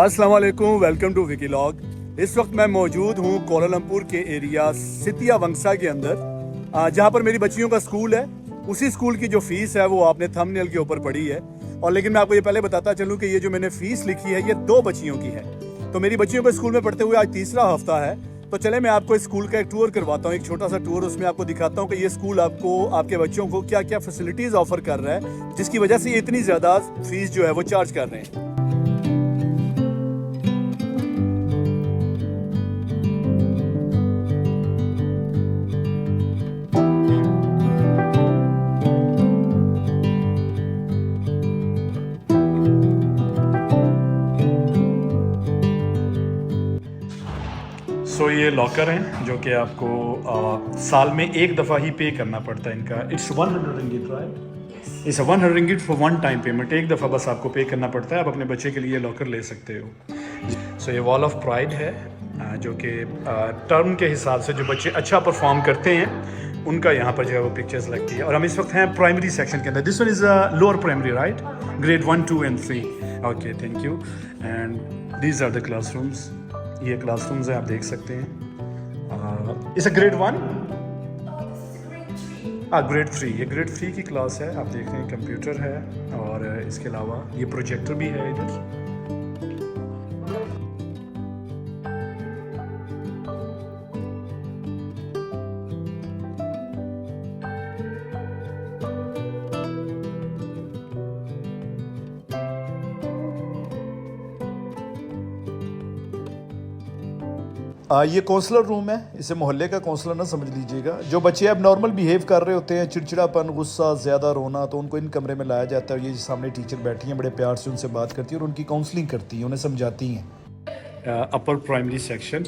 अस्सलाम वालेकुम, welcome to विकीलॉग। इस वक्त मैं मौजूद हूँ कोलालमपुर के एरिया सितिया वंगसा के अंदर, जहाँ पर मेरी बच्चियों का स्कूल है। उसी स्कूल की जो फीस है वो आपने थंबनेल के ऊपर पढ़ी है। और लेकिन मैं आपको ये पहले बताता चलूँ कि ये जो मैंने फीस लिखी है ये 2 बच्चियों की है। तो मेरी बच्चियों को स्कूल में पढ़ते हुए आज तीसरा हफ्ता है। तो चले मैं आपको इस स्कूल का एक टूर करवाता हूँ, एक छोटा सा टूर। उसमें आपको दिखाता हूँ कि ये स्कूल आपको आपके बच्चों को क्या क्या फैसिलिटीज़ ऑफर कर रहा है, जिसकी वजह से इतनी ज़्यादा फीस जो है वो चार्ज कर रहे हैं। ये लॉकर हैं जो कि आपको साल में एक दफ़ा ही पे करना पड़ता है इनका। It's 100 ringgit, right? It's 100 ringgit for one time payment. एक दफ़ा बस आपको पे करना पड़ता है। आप अपने बच्चे के लिए लॉकर ले सकते हो। ये वॉल ऑफ प्राइड है, जो कि टर्म के हिसाब से जो बच्चे अच्छा परफॉर्म करते हैं उनका यहाँ पर जो है वो पिक्चर्स लगती है। और हम इस वक्त हैं प्राइमरी सेक्शन के अंदर। This one is lower primary, right? Grade 1, 2 and 3। Okay, thank you. And these are the classrooms. ये क्लासरूम्स हैं, आप देख सकते हैं। इस ग्रेड 1, ग्रेड 3। ये ग्रेड 3 की क्लास है। आप देख रहे हैं कंप्यूटर है और इसके अलावा ये प्रोजेक्टर भी है इधर। ये काउंसलर रूम है। इसे मोहल्ले का काउंसलर ना समझ लीजिएगा। जो बच्चे अब नॉर्मल बिहेव कर रहे होते हैं, चिड़चिड़ापन, गुस्सा, ज़्यादा रोना, तो उनको इन कमरे में लाया जाता है। ये सामने टीचर बैठी हैं, बड़े प्यार से उनसे बात करती है और उनकी काउंसलिंग करती हैं, उन्हें समझाती हैं। Upper primary section,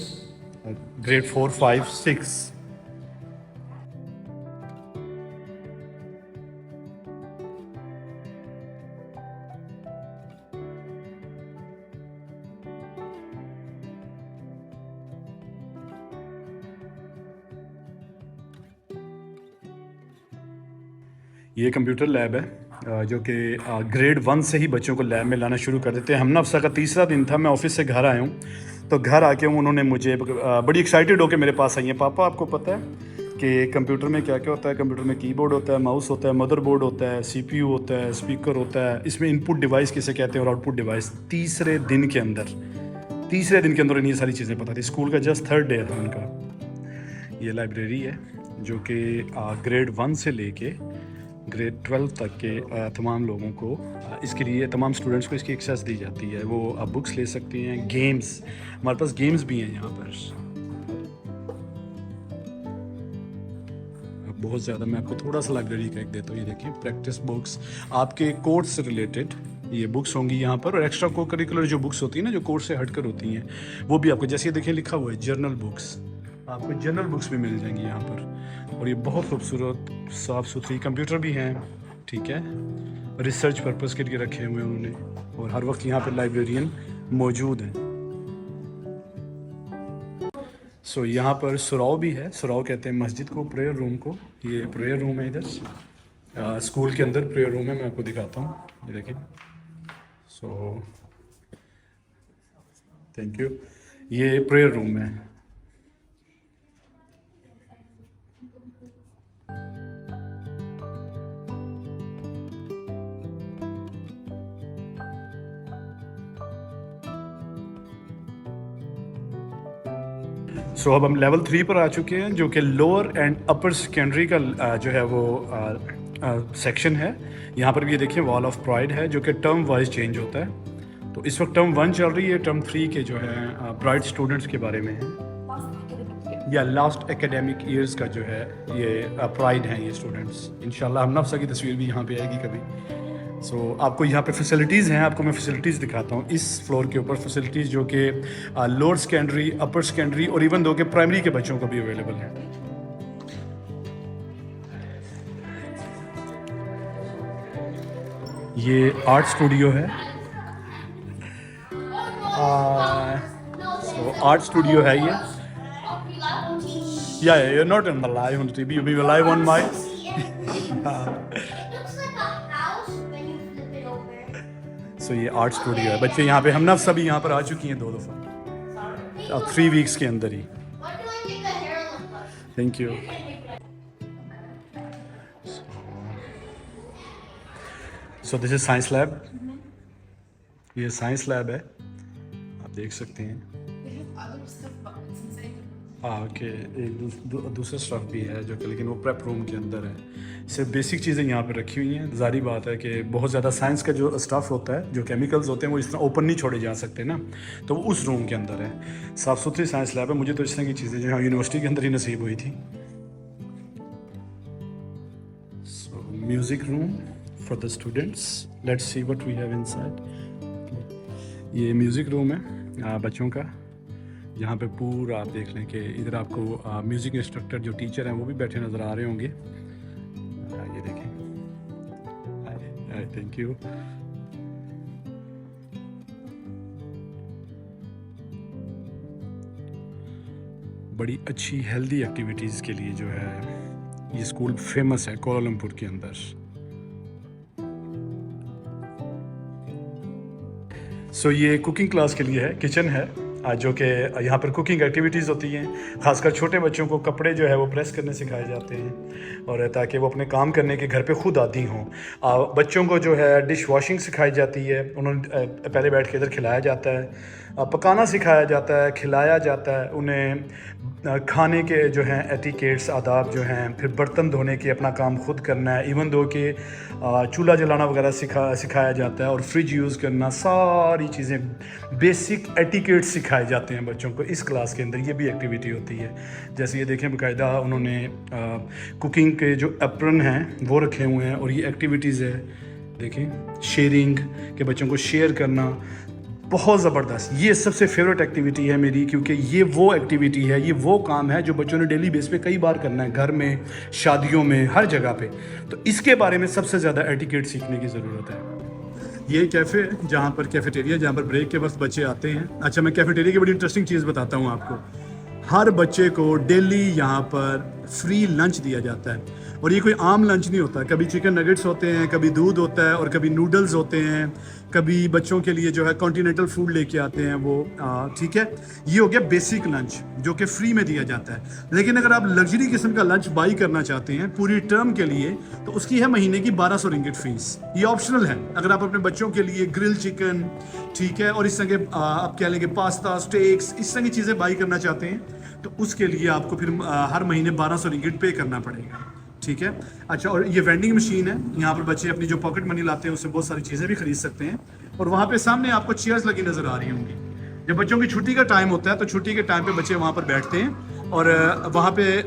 grade 4, 5, 6। ये कंप्यूटर लैब है, जो कि ग्रेड 1 से ही बच्चों को लैब में लाना शुरू कर देते हैं। हमना अफसा का तीसरा दिन था, मैं ऑफिस से घर आया हूँ। तो घर आके उन्होंने मुझे बड़ी एक्साइटेड होकर मेरे पास आई हैं। पापा, आपको पता है कि कंप्यूटर में क्या क्या होता है? कंप्यूटर में कीबोर्ड होता है, माउस होता है, मदरबोर्ड होता है, सीपीयू होता है, स्पीकर होता है, इसमें इनपुट डिवाइस किसे कहते हैं और आउटपुट डिवाइस। तीसरे दिन के अंदर इन्हें ये सारी चीज़ें पता थी। स्कूल का जस्ट 3rd डे था उनका। ये लाइब्रेरी है जो कि ग्रेड 1 से लेके ग्रेड 12 तक के तमाम लोगों को, इसके लिए तमाम स्टूडेंट्स को इसकी एक्सेस दी जाती है। वो आप बुक्स ले सकते हैं, गेम्स, हमारे पास गेम्स भी हैं यहाँ पर बहुत ज़्यादा। मैं आपको थोड़ा सा लाइब्रेरी का एक देता हूँ। ये देखिए, प्रैक्टिस बुक्स, आपके कोर्स से रिलेटेड ये बुक्स होंगी यहाँ पर। और एक्स्ट्रा को करिकुलर जो बुक्स होती हैं ना, जो कोर्स से हटकर होती हैं, वो भी आपको, जैसे ये देखिए लिखा हुआ है जर्नल बुक्स, आपको जर्नल बुक्स भी मिल जाएंगी यहाँ पर। और ये बहुत खूबसूरत साफ़ सुथरी कंप्यूटर भी हैं, ठीक है, रिसर्च पर्पस के लिए रखे हुए हैं उन्होंने। और हर वक्त यहाँ पर लाइब्रेरियन मौजूद हैं। यहाँ पर सुराव भी है। सुराव कहते हैं मस्जिद को, प्रेयर रूम को। ये प्रेयर रूम है इधर, स्कूल के अंदर प्रेयर रूम है। मैं आपको दिखाता हूँ, ये देखिए। Thank you. ये प्रेयर रूम है। अब हम लेवल 3 पर आ चुके हैं, जो कि लोअर एंड अपर सेकेंडरी का जो है वो सेक्शन है। यहाँ पर भी ये देखिए वॉल ऑफ प्राइड है, जो कि टर्म वाइज चेंज होता है। तो इस वक्त टर्म 1 चल रही है। टर्म 3 के जो है ब्राइट स्टूडेंट्स के बारे में है, या लास्ट एकेडमिक ईयर्स का जो है ये प्राइड हैं ये स्टूडेंट्स। इंशाल्लाह हम नफ्सा की तस्वीर भी यहाँ पे आएगी कभी। आपको यहाँ पे फैसिलिटीज़ हैं, आपको मैं फैसिलिटीज़ दिखाता हूँ। इस फ्लोर के ऊपर फैसिलिटीज़ जो कि लोअर सेकेंडरी, अपर सेकेंडरी और इवन दो के प्राइमरी के बच्चों को भी अवेलेबल हैं। ये आर्ट स्टूडियो है। आर्ट स्टूडियो है ये। you're not on the live on TV, you'll be live on my सो ये आर्ट स्टूडियो है। बच्चे यहाँ पे हम नफ सभी यहाँ पर आ चुकी हैं 2 दफ़ा, 3 वीक्स के अंदर ही। Thank you. So this is science lab. ये साइंस लैब है, आप देख सकते हैं। हाँ ओके, एक दूसरा स्टफ़ भी है जो कि, लेकिन वो प्रेप रूम के अंदर है। सिर्फ बेसिक चीज़ें यहाँ पे रखी हुई हैं। ज़ाहिर बात है कि बहुत ज़्यादा साइंस का जो स्टफ़ होता है, जो केमिकल्स होते हैं, वो इस तरह ओपन नहीं छोड़े जा सकते ना, तो वो उस रूम के अंदर है। साफ़ सुथरी साइंस लैब है। मुझे तो इस तरह की चीज़ें जो है यूनिवर्सिटी के अंदर ही नसीब हुई थी। So music room for the students, let's see what we have inside. ये म्यूज़िक रूम है बच्चों का। यहाँ पे पूरा आप देख लें कि इधर आपको म्यूज़िक इंस्ट्रक्टर जो टीचर हैं वो भी बैठे नज़र आ रहे होंगे। ये देखें। Thank you. बड़ी अच्छी हेल्दी एक्टिविटीज़ के लिए जो है ये स्कूल फेमस है कोलालमपुर के अंदर। सो ये कुकिंग क्लास के लिए है, किचन है, जो कि यहाँ पर कुकिंग एक्टिविटीज़ होती हैं। ख़ासकर छोटे बच्चों को कपड़े जो है वो प्रेस करने सिखाए जाते हैं, और ताकि वो अपने काम करने के घर पे खुद आदी हों। बच्चों को जो है डिश वॉशिंग सिखाई जाती है। उन्होंने पहले बैठ के इधर खिलाया जाता है, पकाना सिखाया जाता है, खिलाया जाता है उन्हें। खाने के जो हैं एटिकेट्स, आदाब जो हैं, फिर बर्तन धोने के, अपना काम खुद करना है, इवन दो के चूल्हा जलाना वगैरह सिखाया जाता है, और फ्रिज यूज़ करना, सारी चीज़ें बेसिक एटिकेट्स सिखाए जाते हैं बच्चों को इस क्लास के अंदर। ये भी एक्टिविटी होती है। जैसे ये देखें, बाकायदा उन्होंने कुकिंग के जो एप्रन हैं वो रखे हुए हैं, और ये एक्टिविटीज़ है। देखें, शेयरिंग के, बच्चों को शेयर करना, बहुत ज़बरदस्त। ये सबसे फेवरेट एक्टिविटी है मेरी, क्योंकि ये वो एक्टिविटी है, ये वो काम है जो बच्चों ने डेली बेस पे कई बार करना है, घर में, शादियों में, हर जगह पे। तो इसके बारे में सबसे ज़्यादा एटिकेट सीखने की ज़रूरत है। ये कैफ़े, जहाँ पर कैफेटेरिया, जहाँ पर ब्रेक के वक्त बच्चे आते हैं। अच्छा, मैं कैफेटेरिया की बड़ी इंटरेस्टिंग चीज़ बताता हूँ आपको। हर बच्चे को डेली यहाँ पर फ्री लंच दिया जाता है, और ये कोई आम लंच नहीं होता। कभी चिकन नगेट्स होते हैं, कभी दूध होता है, और कभी नूडल्स होते हैं, कभी बच्चों के लिए जो है कॉन्टिनेंटल फूड लेके आते हैं वो। ठीक है, ये हो गया बेसिक लंच जो कि फ्री में दिया जाता है। लेकिन अगर आप लग्जरी किस्म का लंच बाई करना चाहते हैं पूरी टर्म के लिए, तो उसकी है महीने की 1200 रिंगिट फीस। ये ऑप्शनल है। अगर आप अपने बच्चों के लिए ग्रिल चिकन, ठीक है, और इस तरह के आप कह लेंगे पास्ता, स्टेक्स, इस तरह की चीज़ें बाई करना चाहते हैं, तो उसके लिए आपको फिर हर महीने 1200 रिंगिट पे करना पड़ेगा। ठीक है। अच्छा, और ये वेंडिंग मशीन है। यहाँ पर बच्चे अपनी जो पॉकेट मनी लाते हैं उससे बहुत सारी चीज़ें भी खरीद सकते हैं। और वहाँ पे सामने आपको चेयर्स लगी नज़र आ रही होंगी। जब बच्चों की छुट्टी का टाइम होता है तो छुट्टी के टाइम पे बच्चे वहाँ पर बैठते हैं, और वहाँ पे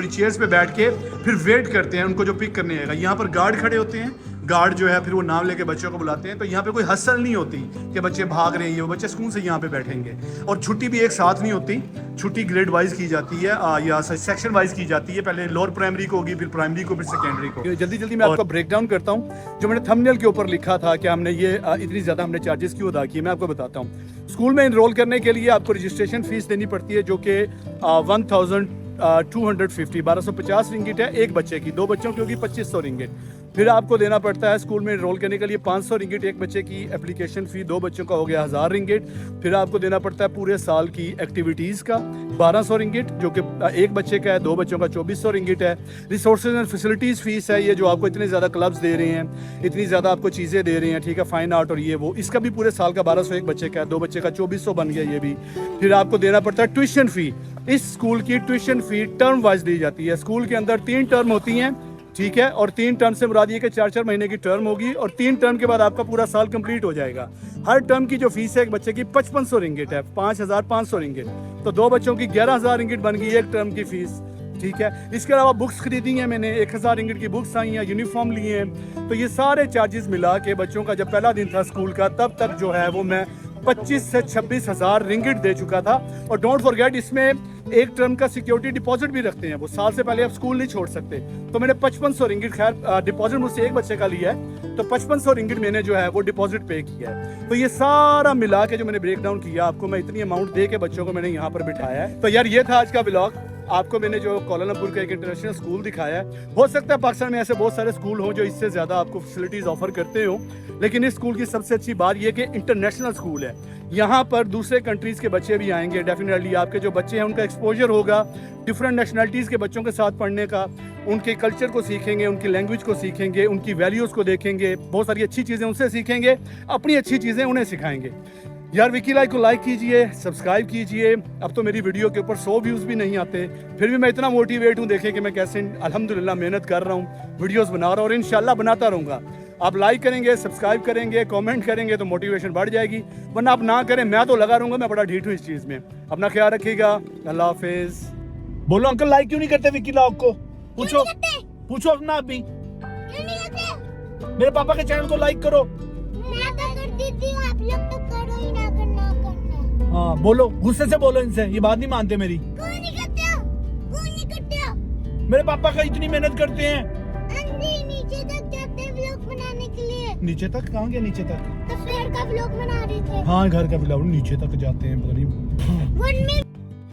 चेयर्स पे बैठ के फिर वेट करते हैं उनको जो पिक करने आएगा। यहाँ पर गार्ड खड़े होते हैं। गार्ड जो है फिर वो नाम लेके बच्चों को बुलाते हैं। तो यहाँ पे कोई हसल नहीं होती कि बच्चे भाग रहे हैं, वो बच्चे सुकून से यहाँ पे बैठेंगे। और छुट्टी भी एक साथ नहीं होती, छुट्टी ग्रेड वाइज की जाती है, या सेक्शन वाइज की जाती है। पहले लोअर प्राइमरी को होगी, फिर प्राइमरी को, फिर सेकेंडरी को। जल्दी जल्दी मैं आपको ब्रेक डाउन करता हूँ। जो मैंने थंबनेल के ऊपर लिखा था कि हमने ये इतनी ज़्यादा हमने चार्जेस क्यों अदा किए, मैं आपको बताता हूँ। स्कूल में इनरोल करने के लिए आपको रजिस्ट्रेशन फीस देनी पड़ती है, जो कि 1250 रिंगिट है एक बच्चे की। 2 बच्चों की होगी 2500 रिंगिट। फिर आपको देना पड़ता है स्कूल में इनरोल करने के लिए 500 रिंगिट एक बच्चे की एप्लीकेशन फ़ी। 2 बच्चों का हो गया 1000 रिंगिट। फिर आपको देना पड़ता है पूरे साल की एक्टिविटीज़ का 1200 रिंगिट, जो कि एक बच्चे का है। 2 बच्चों का 2400 रिंगिट है। रिसोर्सेज एंड फैसिलिटीज़ फ़ीस है, ये जो आपको इतने ज़्यादा क्लब्स दे रहे हैं, इतनी ज़्यादा आपको चीज़ें दे रहे हैं, ठीक है, फाइन आर्ट और ये वो, इसका भी पूरे साल का 1200 एक बच्चे का है। 2 बच्चे का 2400 बन गया ये भी। फिर आपको देना पड़ता है ट्यूशन फ़ी। इस स्कूल की ट्यूशन फ़ी टर्म वाइज दी जाती है। स्कूल के अंदर 3 टर्म होती हैं, ठीक है, और 3 टर्म से मुराद ये कि 4-4 महीने की टर्म होगी, और 3 टर्म के बाद आपका पूरा साल कंप्लीट हो जाएगा। हर टर्म की जो फीस है एक बच्चे की 5500 रिंगिट है, 5500 रिंगिट। तो 2 बच्चों की 11000 रिंगिट बन गई एक टर्म की फीस, ठीक है। इसके अलावा बुक्स खरीदी हैं मैंने, 1000 रिंगिट की बुक्स आई हैं, यूनिफॉर्म लिए हैं। तो ये सारे चार्जेस मिला के बच्चों का जब पहला दिन था स्कूल का, तब तक जो है वो मैं 25 से 26 हज़ार रिंगिट दे चुका था। और डोंट फॉरगेट, इसमें एक टर्म का सिक्योरिटी डिपॉजिट भी रखते हैं। वो साल से पहले आप स्कूल नहीं छोड़ सकते। तो मैंने 5500 रिंगिट, खैर डिपॉजिट मुझसे एक बच्चे का लिया है, तो 5500 रिंगिट मैंने जो है वो डिपॉजिट पे किया है। तो ये सारा मिला के जो मैंने ब्रेक डाउन किया आपको, मैं इतनी अमाउंट दे के बच्चों को मैंने यहाँ पर बिठाया है। तो यार ये था आज का व्लॉग। आपको मैंने जो कोलालमपुर का एक इंटरनेशनल स्कूल दिखाया है, हो सकता है पाकिस्तान में ऐसे बहुत सारे स्कूल हों जो इससे ज़्यादा आपको फैसिलिटीज़ ऑफर करते हो, लेकिन इस स्कूल की सबसे अच्छी बात यह कि इंटरनेशनल स्कूल है। यहाँ पर दूसरे कंट्रीज़ के बच्चे भी आएंगे, डेफिनेटली आपके जो बच्चे हैं उनका एक्सपोजर होगा डिफरेंट नेशनलिटीज़ के बच्चों के साथ पढ़ने का, उनके कल्चर को सीखेंगे, उनकी लैंग्वेज को सीखेंगे, उनकी वैल्यूज़ को देखेंगे, बहुत सारी अच्छी चीज़ें उनसे सीखेंगे, अपनी अच्छी चीज़ें उन्हें सिखाएंगे। यार विकी लाइफ को लाइक कीजिए, सब्सक्राइब कीजिए। अब तो मेरी वीडियो के ऊपर 100 व्यूज़ भी नहीं आते, फिर भी मैं इतना मोटिवेट हूँ, देखें कि मैं कैसे अल्हम्दुलिल्लाह मेहनत कर रहा हूँ, वीडियोस बना रहा हूँ और इंशाल्लाह बनाता रहूँगा। आप लाइक करेंगे, सब्सक्राइब करेंगे, कमेंट करेंगे तो मोटिवेशन बढ़ जाएगी, वरना आप ना करें मैं तो लगा रहूँगा, मैं बड़ा ढीठ हूँ इस चीज़ में। अपना ख्याल रखिएगा, अल्लाह हाफिज़। बोलो अंकल लाइक क्यों नहीं करते विकी लाइफ को? पूछो पूछो अपना आप भी। क्यों नहीं करते? मेरे पापा के चैनल को लाइक करो। मैं तो करती थी, आप लोग तो करो ही ना, करना। हाँ बोलो, गुस्से से बोलो इनसे, ये बात नहीं मानते मेरी। क्यों नहीं करते हो? क्यों नहीं करते हो? मेरे पापा का इतनी मेहनत करते हैं। अंधी नीचे तक जाते व्लॉग बनाने के लिए। नीचे तक कहाँ गया? नीचे तक तो शेर का व्लॉग बना रहे थे। हाँ घर का ब्लॉग नीचे तक जाते हैं, पता नहीं। 1 मिनट